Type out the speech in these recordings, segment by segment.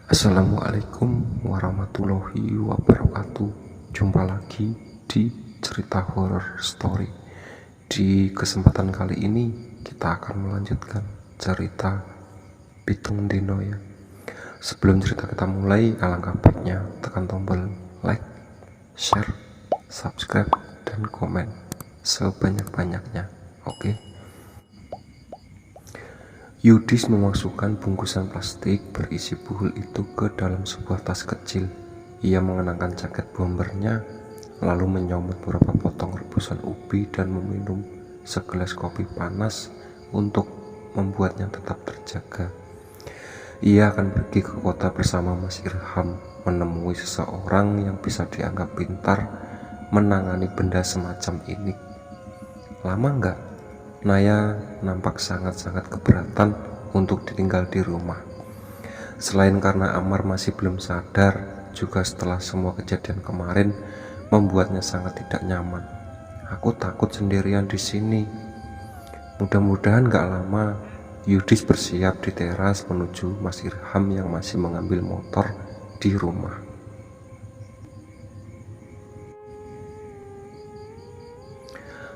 Assalamualaikum warahmatullahi wabarakatuh. Jumpa lagi di cerita horror story. Di kesempatan kali ini kita akan melanjutkan cerita Pitung Dino ya. Sebelum cerita kita mulai, alangkah baiknya tekan tombol like, share, subscribe, dan komen sebanyak-banyaknya. Oke. Yudis memasukkan bungkusan plastik berisi buhul itu ke dalam sebuah tas kecil. Ia mengenakan jaket bombernya, lalu menyomot beberapa potong rebusan ubi dan meminum segelas kopi panas untuk membuatnya tetap terjaga. Ia akan pergi ke kota bersama Mas Irham, menemui seseorang yang bisa dianggap pintar menangani benda semacam ini. Lama enggak? Naya nampak sangat-sangat keberatan untuk ditinggal di rumah. Selain karena Amar masih belum sadar, juga setelah semua kejadian kemarin membuatnya sangat tidak nyaman. Aku takut sendirian di sini. Mudah-mudahan gak lama. Yudis bersiap di teras menuju Mas Irham yang masih mengambil motor di rumah.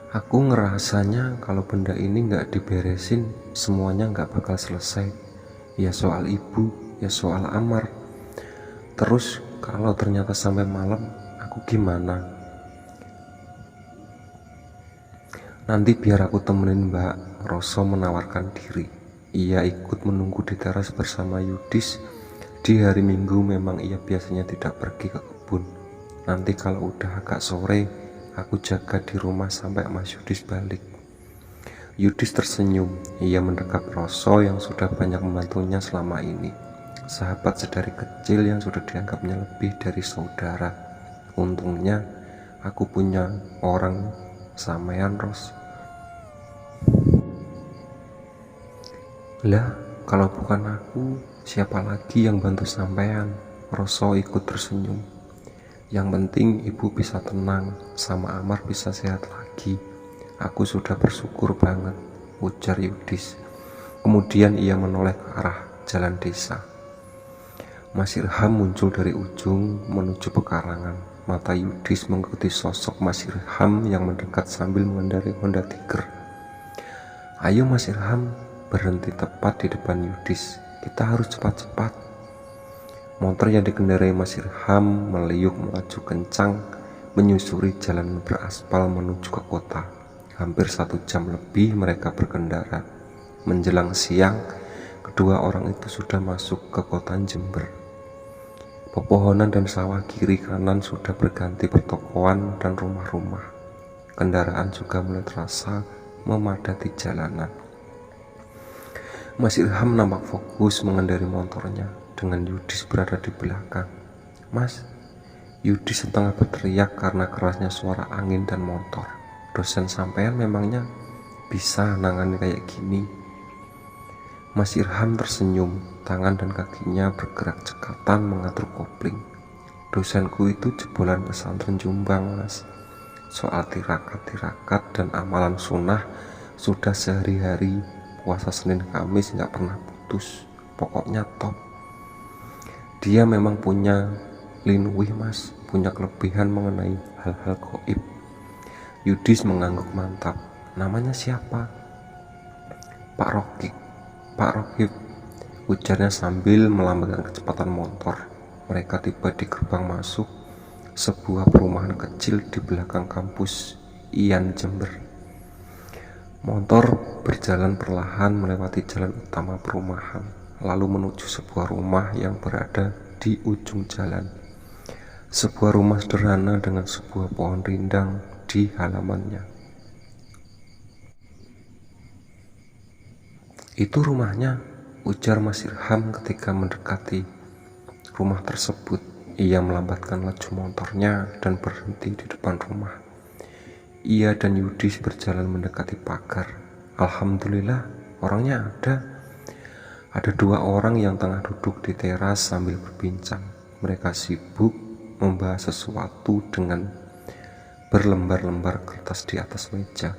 Aku ngerasanya kalau benda ini nggak diberesin, semuanya nggak bakal selesai. Ya soal ibu, ya soal Amar. Terus kalau ternyata sampai malam, aku gimana? Nanti biar aku temenin Mbak Roso menawarkan diri. Ia ikut menunggu di teras bersama Yudis. Di hari Minggu memang ia biasanya tidak pergi ke kebun. Nanti kalau udah agak sore, aku jaga di rumah sampai Mas Yudis balik. Yudis tersenyum. Ia mendekap Roso yang sudah banyak membantunya selama ini. Sahabat sedari kecil yang sudah dianggapnya lebih dari saudara. Untungnya aku punya orang sampean, Ros. Lah, kalau bukan aku, siapa lagi yang bantu sampean? Roso ikut tersenyum. Yang penting ibu bisa tenang, sama Amar bisa sehat lagi. Aku sudah bersyukur banget, ujar Yudis. Kemudian ia menoleh ke arah jalan desa. Mas Irham muncul dari ujung menuju pekarangan. Mata Yudis mengikuti sosok Mas Irham yang mendekat sambil mengendarai Honda Tiger. Ayo Mas Irham, berhenti tepat di depan Yudis. Kita harus cepat-cepat. Motor yang dikendarai Mas Irham meliuk melaju kencang menyusuri jalan beraspal menuju ke kota. Hampir 1 jam lebih mereka berkendara. Menjelang siang, kedua orang itu sudah masuk ke kota Jember. Pepohonan dan sawah kiri kanan sudah berganti pertokoan dan rumah-rumah. Kendaraan juga mulai terasa memadati jalanan. Mas Irham nampak fokus mengendarai motornya dengan Yudis berada di belakang. Mas, Yudis setengah berteriak karena kerasnya suara angin dan motor. Dosen sampean memangnya bisa nangani kayak gini? Mas Irham tersenyum, tangan dan kakinya bergerak cekatan mengatur kopling. Dosenku itu jebolan pesantren Jombang, Mas. Soal tirakat-tirakat dan amalan sunnah sudah sehari-hari, puasa Senin Kamis nggak pernah putus. Pokoknya top. Dia memang punya linwih, Mas, punya kelebihan mengenai hal-hal gaib. Yudis mengangguk mantap. Namanya siapa? Pak Rokib. Pak Rokib, ujarnya sambil melambatkan kecepatan motor. Mereka tiba di gerbang masuk sebuah perumahan kecil di belakang kampus IAN Jember. Motor berjalan perlahan melewati jalan utama perumahan, lalu menuju sebuah rumah yang berada di ujung jalan. Sebuah rumah sederhana dengan sebuah pohon rindang di halamannya. Itu rumahnya, ujar Mas Irham ketika mendekati rumah tersebut. Ia melambatkan laju motornya dan berhenti di depan rumah. Ia dan Yudis berjalan mendekati pagar. Alhamdulillah, orangnya ada. Ada 2 orang yang tengah duduk di teras sambil berbincang. Mereka sibuk membahas sesuatu dengan berlembar-lembar kertas di atas meja.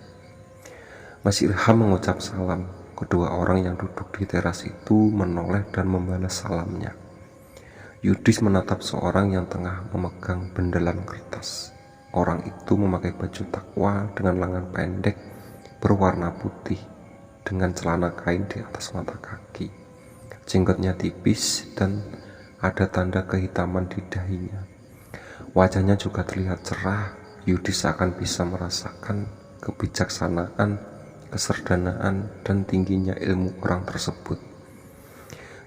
Mas Irham mengucap salam. Kedua orang yang duduk di teras itu menoleh dan membalas salamnya. Yudis menatap seorang yang tengah memegang bendelan kertas. Orang itu memakai baju takwa dengan lengan pendek berwarna putih dengan celana kain di atas mata kaki. Jenggotnya tipis dan ada tanda kehitaman di dahinya. Wajahnya juga terlihat cerah. Yudis akan bisa merasakan kebijaksanaan, keserdanaan, dan tingginya ilmu orang tersebut.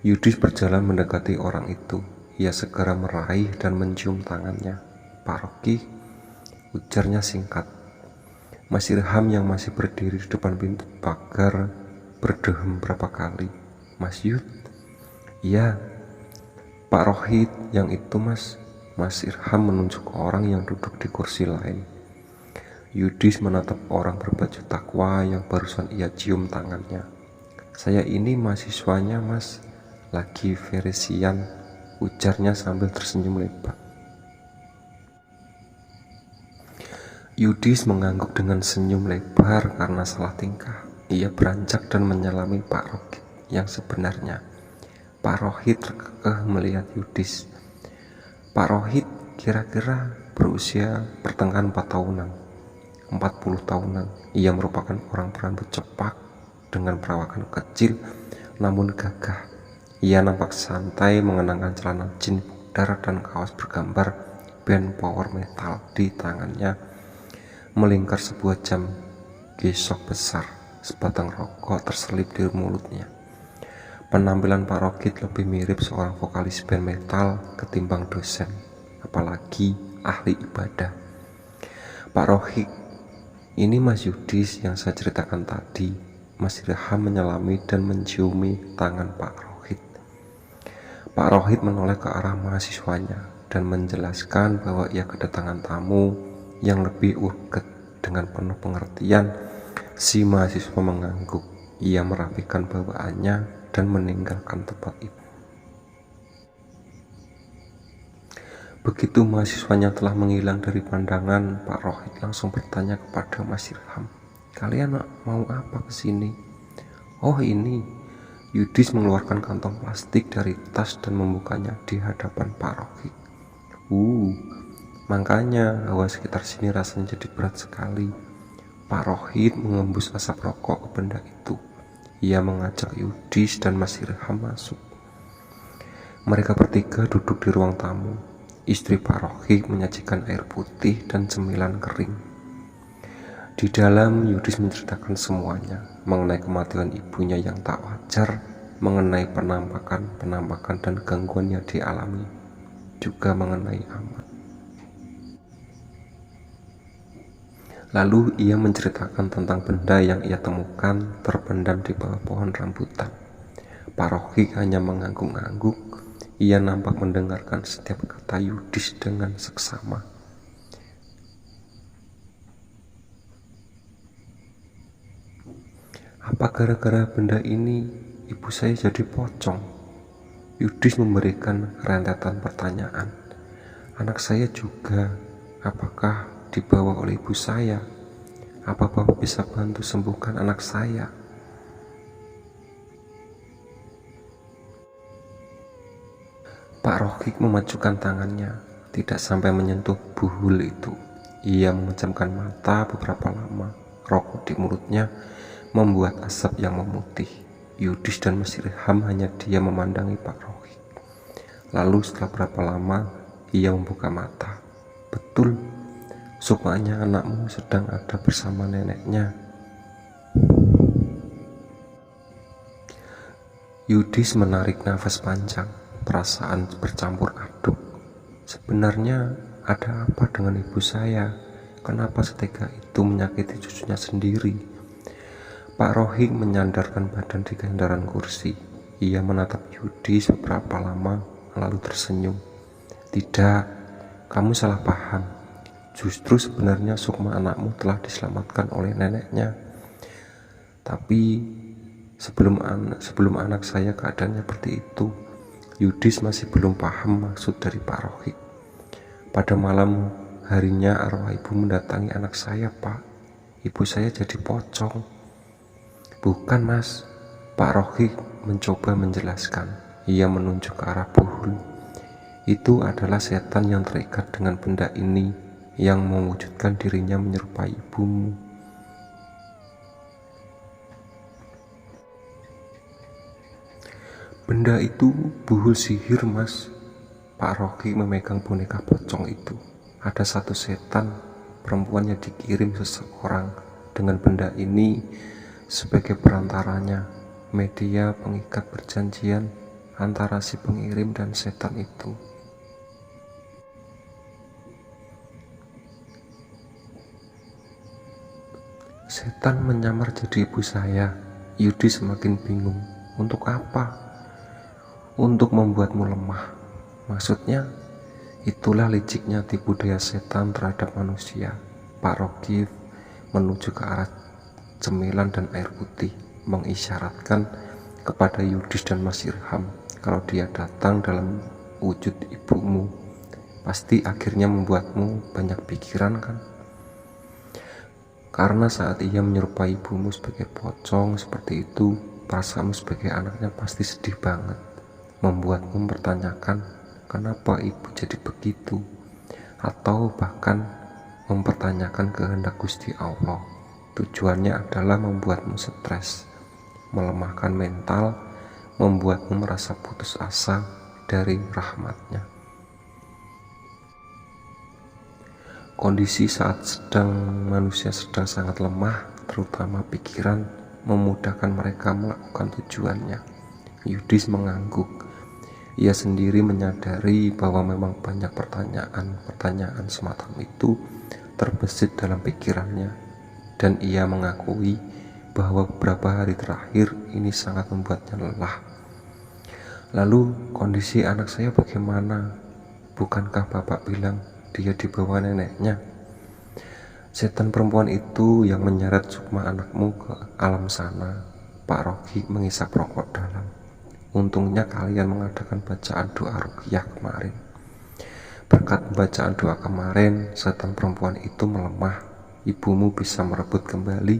Yudis berjalan mendekati orang itu. Ia segera meraih dan mencium tangannya. "Pak Rocky," ujarnya singkat. Mas Irham yang masih berdiri di depan pintu pagar berdehem berapa kali. "Mas Yud?" "Iya, Pak Rohit yang itu, Mas." Mas Irham menunjuk orang yang duduk di kursi lain. Yudis menatap orang berbaju takwa yang barusan ia cium tangannya. "Saya ini mahasiswanya, Mas, lagi verisian," ujarnya sambil tersenyum lebar. Yudis mengangguk dengan senyum lebar karena salah tingkah. Ia beranjak dan menyelami Pak Rohit yang sebenarnya. Pak Rohit terkekeh melihat Yudis. Pak Rohit kira-kira berusia pertengahan 4 tahunan, 40 tahunan. Ia merupakan orang berambut cepak dengan perawakan kecil namun gagah. Ia nampak santai mengenakan celana jeans pudar dan kaos bergambar band power metal. Di tangannya melingkar sebuah jam gesok besar. Sebatang rokok terselip di mulutnya. Penampilan Pak Rohit lebih mirip seorang vokalis band metal ketimbang dosen, apalagi ahli ibadah. "Pak Rohit, ini Mas Yudis yang saya ceritakan tadi." Mas Irham menyelami dan menciumi tangan Pak Rohit. Pak Rohit menoleh ke arah mahasiswanya dan menjelaskan bahwa ia kedatangan tamu yang lebih urget. Dengan penuh pengertian, si mahasiswa mengangguk. Ia merapikan bawaannya dan meninggalkan tempat itu. Begitu mahasiswanya telah menghilang dari pandangan, Pak Rohit langsung bertanya kepada Mas Irham, "Kalian mau apa kesini?" "Oh ini." Yudis mengeluarkan kantong plastik dari tas dan membukanya di hadapan Pak Rohit. Makanya hawa sekitar sini rasanya jadi berat sekali." Pak Rohit mengembus asap rokok ke benda itu. Ia mengajak Yudis dan Mas Irham masuk. Mereka bertiga duduk di ruang tamu. Istri Pak Rohit menyajikan air putih dan cemilan kering. Di dalam, Yudis menceritakan semuanya mengenai kematian ibunya yang tak wajar, mengenai penampakan dan gangguan yang dialami, juga mengenai Amat. Lalu ia menceritakan tentang benda yang ia temukan terpendam di bawah pohon rambutan. Pak Rohit hanya mengangguk-angguk. Ia nampak mendengarkan setiap kata Yudis dengan seksama. "Apa gara-gara benda ini ibu saya jadi pocong?" Yudis memberikan rentetan pertanyaan. "Anak saya juga. Apakah dibawa oleh ibu saya? Apa Bapak bisa bantu sembuhkan anak saya?" Pak Rohit memajukan tangannya, tidak sampai menyentuh buhul itu. Ia memejamkan mata beberapa lama. Rokok di mulutnya membuat asap yang memutih. Yudis dan Mas Irham hanya diam memandangi Pak Rohit. Lalu setelah berapa lama ia membuka mata. "Betul, Sukmanya anakmu sedang ada bersama neneknya." Yudis menarik nafas panjang. Perasaan bercampur aduk. Sebenarnya ada apa dengan ibu saya? Kenapa setega itu menyakiti cucunya sendiri? Pak Rohit menyandarkan badan di gandaran kursi. Ia menatap Yudis beberapa lama lalu tersenyum. "Tidak, kamu salah paham. Justru sebenarnya Sukma anakmu telah diselamatkan oleh neneknya. Tapi sebelum anak saya keadaannya seperti itu." Yudis masih belum paham maksud dari Pak Rohit. "Pada malam harinya arwah ibu mendatangi anak saya, Pak. Ibu saya jadi pocong." "Bukan, Mas." Pak Rohit mencoba menjelaskan. Ia menunjuk ke arah buhul. Itu adalah setan yang terikat dengan benda ini, yang mewujudkan dirinya menyerupai ibumu. Benda itu buhul sihir, Mas. Pak Rocky memegang boneka pocong itu. Ada satu setan perempuan yang dikirim seseorang dengan benda ini sebagai perantaranya, media pengikat perjanjian antara si pengirim dan setan itu. Setan menyamar jadi ibu saya. Yudi semakin bingung. Untuk apa? Untuk membuatmu lemah. Maksudnya, itulah liciknya tipu daya setan terhadap manusia. Pak Rocky menuju ke arah cemilan dan air putih, mengisyaratkan kepada Yudis dan Mas Irham kalau dia datang dalam wujud ibumu, pasti akhirnya membuatmu banyak pikiran, kan? Karena saat ia menyerupai ibumu sebagai pocong seperti itu, perasaanmu sebagai anaknya pasti sedih banget, membuatmu mempertanyakan kenapa ibu jadi begitu, atau bahkan mempertanyakan kehendak Gusti Allah. Tujuannya adalah membuatmu stres, melemahkan mental, membuatmu merasa putus asa dari rahmatnya. Kondisi saat manusia sedang sangat lemah, terutama pikiran, memudahkan mereka melakukan tujuannya. Yudis mengangguk. Ia sendiri menyadari bahwa memang banyak pertanyaan semacam itu terbesit dalam pikirannya, dan ia mengakui bahwa beberapa hari terakhir ini sangat membuatnya lelah. Lalu kondisi anak saya bagaimana? Bukankah Bapak bilang dia dibawa neneknya? Setan perempuan itu yang menyeret sukma anakmu ke alam sana. Pak Rocky mengisap rokok dalam. Untungnya kalian mengadakan bacaan doa ruqyah kemarin. Berkat bacaan doa kemarin, setan perempuan itu melemah. Ibumu bisa merebut kembali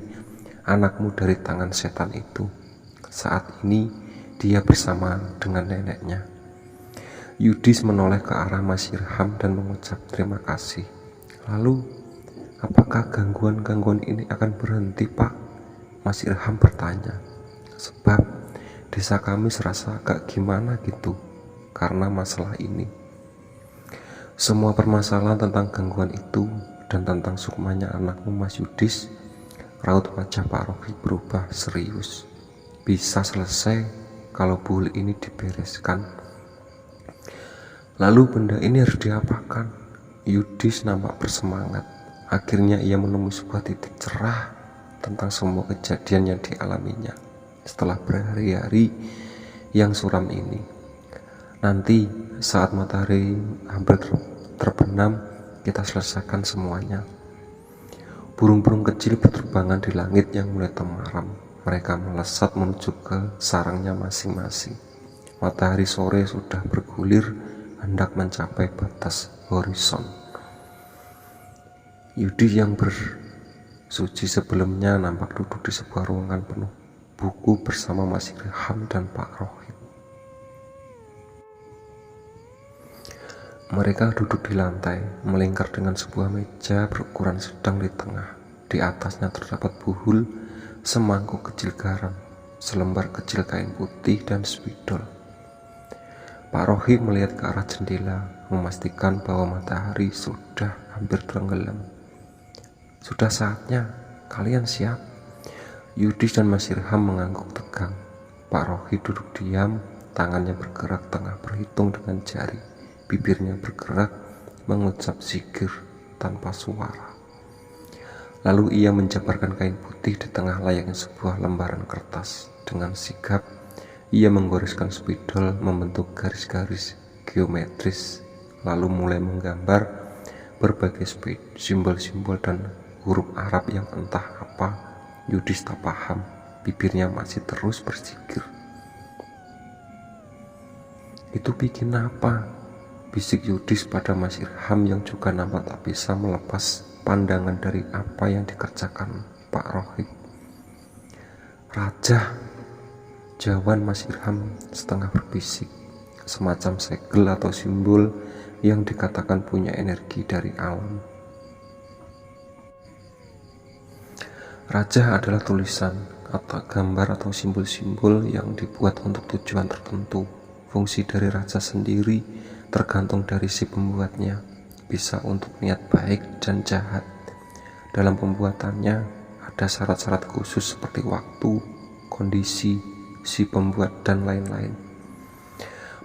anakmu dari tangan setan itu. Saat ini dia bersama dengan neneknya. Yudis menoleh ke arah Mas Irham dan mengucap terima kasih. Lalu, apakah gangguan-gangguan ini akan berhenti, Pak? Mas Irham bertanya. Sebab desa kami serasa agak gimana gitu karena masalah ini. Semua permasalahan tentang gangguan itu dan tentang sukmanya anakmu Mas Yudis, raut wajah Pak Rocky berubah serius. Bisa selesai kalau buhul ini dibereskan. Lalu benda ini harus diapakan? Yudis nampak bersemangat. Akhirnya ia menemui sebuah titik cerah tentang semua kejadian yang dialaminya setelah berhari-hari yang suram ini. Nanti saat matahari hampir terbenam, kita selesaikan semuanya. Burung-burung kecil berterbangan di langit yang mulai temaram. Mereka melesat menuju ke sarangnya masing-masing. Matahari sore sudah bergulir hendak mencapai batas horizon. Yudi yang bersuci sebelumnya nampak duduk di sebuah ruangan penuh buku bersama Mas Irham dan Pak Rohit. Mereka duduk di lantai, melingkar dengan sebuah meja berukuran sedang di tengah. Di atasnya terdapat buhul, semangkuk kecil garam, selembar kecil kain putih, dan spidol. Pak Rohit melihat ke arah jendela, memastikan bahwa matahari sudah hampir tenggelam. Sudah saatnya, kalian siap? Yudis dan Mas Irham mengangguk tegang. Pak Rohit duduk diam, tangannya bergerak tengah berhitung dengan jari. Bibirnya bergerak mengucap zikir tanpa suara. Lalu ia menjabarkan kain putih di tengah layaknya sebuah lembaran kertas. Dengan sigap ia menggoreskan spidol membentuk garis-garis geometris, lalu mulai menggambar berbagai simbol-simbol dan huruf Arab yang entah apa Yudis tak paham. Bibirnya masih terus berzikir. Itu bikin apa? Bisik Yudis pada Mas Irham yang juga nampak tak bisa melepas pandangan dari apa yang dikerjakan Pak Rohit. Raja, jawaban Mas Irham setengah berbisik. semacam segel atau simbol yang dikatakan punya energi dari alam. Raja adalah tulisan atau gambar atau simbol-simbol yang dibuat untuk tujuan tertentu. Fungsi dari raja sendiri tergantung dari si pembuatnya, bisa untuk niat baik dan jahat. Dalam pembuatannya ada syarat-syarat khusus seperti waktu, kondisi, si pembuat, dan lain-lain.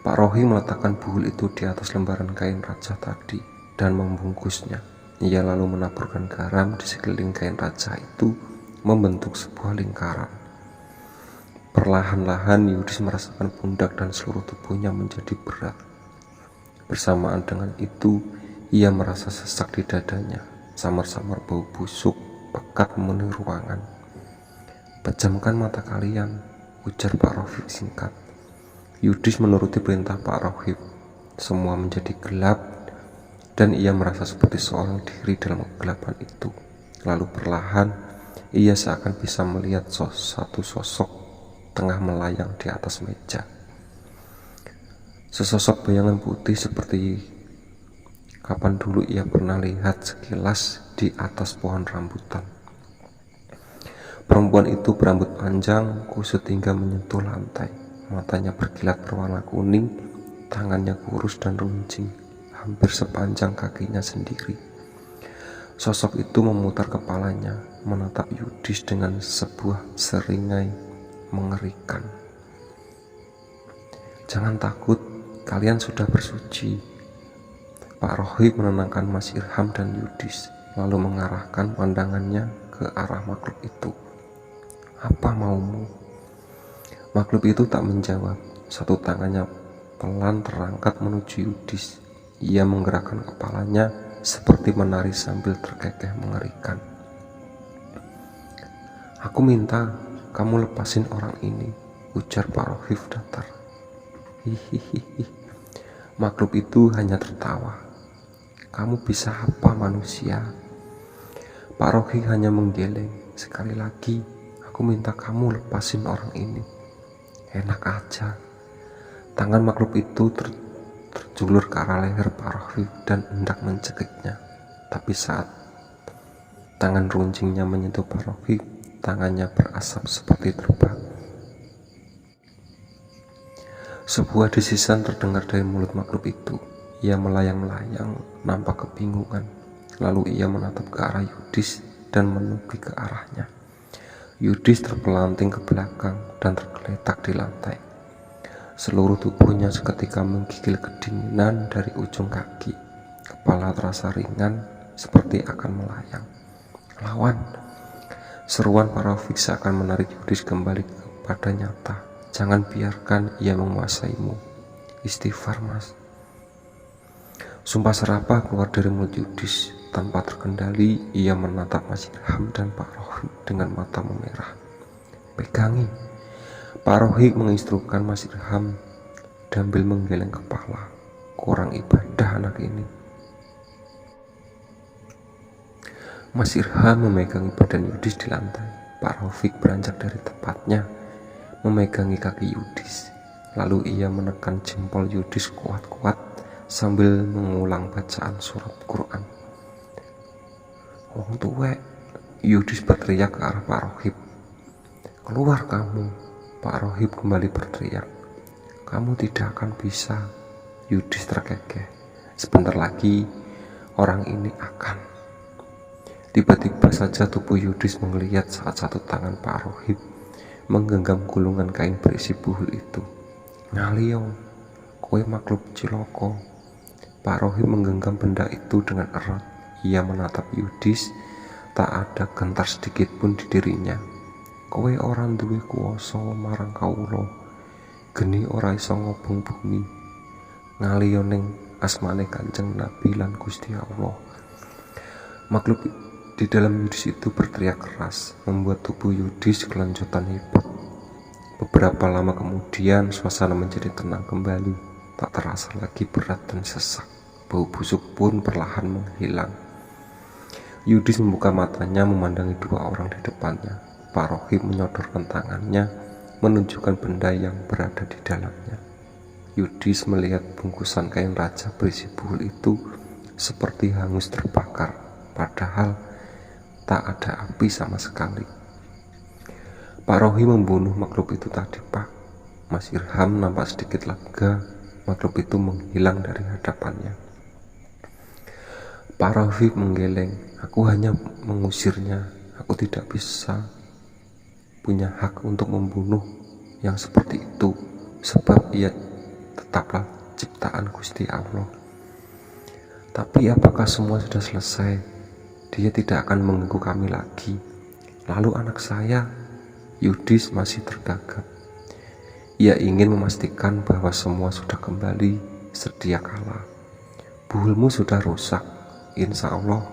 Pak Rohi meletakkan buhul itu di atas lembaran kain raja tadi dan membungkusnya. Ia lalu menaburkan garam di sekeliling kain raja itu, membentuk sebuah lingkaran. Perlahan-lahan Yudis merasakan pundak dan seluruh tubuhnya menjadi berat. Bersamaan dengan itu, ia merasa sesak di dadanya. Samar-samar bau busuk pekat memenuhi ruangan. "Pejamkan mata kalian," ujar Pak Rohib singkat. Yudis menuruti perintah Pak Rohib. Semua menjadi gelap dan ia merasa seperti seorang diri dalam kegelapan itu. Lalu perlahan ia seakan bisa melihat satu sosok tengah melayang di atas meja. Sesosok bayangan putih seperti kapan dulu ia pernah lihat sekilas di atas pohon rambutan. Perempuan itu berambut panjang, kusut hingga menyentuh lantai. Matanya berkilat berwarna kuning, tangannya kurus dan runcing, hampir sepanjang kakinya sendiri. Sosok itu memutar kepalanya, menatap Yudis dengan sebuah seringai mengerikan. "Jangan takut, kalian sudah bersuci." Pak Rohib menenangkan Mas Irham dan Yudis, lalu mengarahkan pandangannya ke arah makhluk itu. "Apa maumu?" Makhluk itu tak menjawab. Satu tangannya pelan terangkat menuju Yudis. Ia menggerakkan kepalanya seperti menari sambil terkekeh mengerikan. "Aku minta kamu lepasin orang ini," ujar Pak Rohib datar. "Hihihi." Makhluk itu hanya tertawa. "Kamu bisa apa manusia?" Pak Rohib hanya menggeleng. "Sekali lagi, aku minta kamu lepasin orang ini." "Enak aja." Tangan makhluk itu terjulur ke arah leher Pak Rohib dan hendak mencekiknya. Tapi saat tangan runcingnya menyentuh Pak Rohib, tangannya berasap seperti terbang. Sebuah desisan terdengar dari mulut makhluk itu. Ia melayang-layang, nampak kebingungan. Lalu ia menatap ke arah Yudis dan menukik ke arahnya. Yudis terpelanting ke belakang dan tergeletak di lantai. Seluruh tubuhnya seketika menggigil kedinginan dari ujung kaki. Kepala terasa ringan seperti akan melayang. "Lawan!" Seruan Pak Rafiq seakan menarik Yudis kembali kepada nyata. "Jangan biarkan ia menguasaimu." "Istighfar, Mas." Sumpah serapah keluar dari mulut Yudis. Tanpa terkendali, ia menatap Mas Irham dan Pak Rohib dengan mata memerah. "Pegangi." Pak Rohib menginstruksikan Mas Irham sambil menggeleng kepala. Kurang ibadah anak ini. Mas Irham memegangi badan Yudis di lantai. Pak Rohib beranjak dari tempatnya, memegangi kaki Yudis. Lalu ia menekan jempol Yudis kuat-kuat sambil mengulang bacaan surat Quran. "Wong tuwek," Yudis berteriak ke arah Pak Rohib. "Keluar kamu." Pak Rohib kembali berteriak. "Kamu tidak akan bisa." Yudis terkekeh. Sebentar lagi orang ini akan. Tiba-tiba saja tubuh Yudis menggeliat saat satu tangan Pak Rohib menggenggam gulungan kain berisi buhul itu. "Ngalio, kowe makhluk ciloko." Pak Rohib menggenggam benda itu dengan erat. Ia menatap Yudis, tak ada gentar sedikit pun di dirinya. "Kowe orang duwe kuwasa marang kawula, geni ora iso ngobong bumi, ngaliyo ning asmane Kanjeng Nabi lan Gusti Allah." Makhluk di dalam Yudis itu berteriak keras, membuat tubuh Yudis kelencutan hebat. Beberapa lama kemudian suasana menjadi tenang kembali, tak terasa lagi berat dan sesak. Bau busuk pun perlahan menghilang. Yudis membuka matanya memandangi dua orang di depannya. Pak Rohib menyodorkan tangannya menunjukkan benda yang berada di dalamnya. Yudis melihat bungkusan kain raja berisi buhul itu seperti hangus terbakar, padahal tak ada api sama sekali. Pak Rohi membunuh makhluk itu tadi, Pak. Mas Irham nampak sedikit lega. Makhluk itu menghilang dari hadapannya. Pak Rohi menggeleng. Aku hanya mengusirnya. Aku tidak bisa punya hak untuk membunuh yang seperti itu, sebab ia tetaplah ciptaan Gusti Allah. Tapi apakah semua sudah selesai? Dia tidak akan mengganggu kami lagi. Lalu anak saya, Yudis, masih tergagap. Ia ingin memastikan bahwa semua sudah kembali sedia kala. Buhulmu sudah rusak. Insya Allah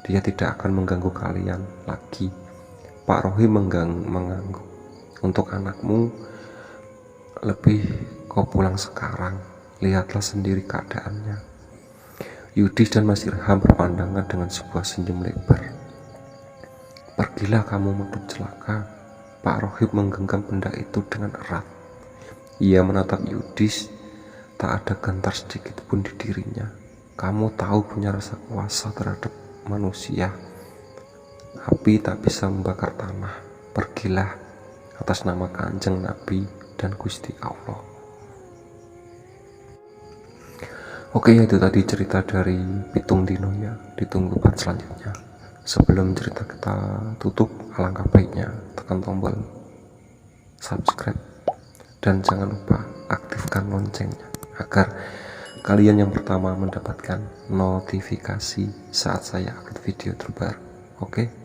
dia tidak akan mengganggu kalian lagi. Pak Rohi mengangguk. Untuk anakmu, lebih kau pulang sekarang. Lihatlah sendiri keadaannya. Yudis dan Mas Irham berpandangan dengan sebuah senyum lebar. Pergilah kamu makhluk celaka. Pak Rohib menggenggam benda itu dengan erat. Ia menatap Yudis, tak ada gentar sedikit pun di dirinya. Kamu tahu punya rasa kuasa terhadap manusia. Api tak bisa membakar tanah. Pergilah atas nama Kanjeng Nabi dan Gusti Allah. Oke, itu tadi cerita dari Pitung Dino ya. Ditunggu part selanjutnya. Sebelum cerita kita tutup, alangkah baiknya tekan tombol subscribe dan jangan lupa aktifkan loncengnya agar kalian yang pertama mendapatkan notifikasi saat saya upload video terbaru. Oke.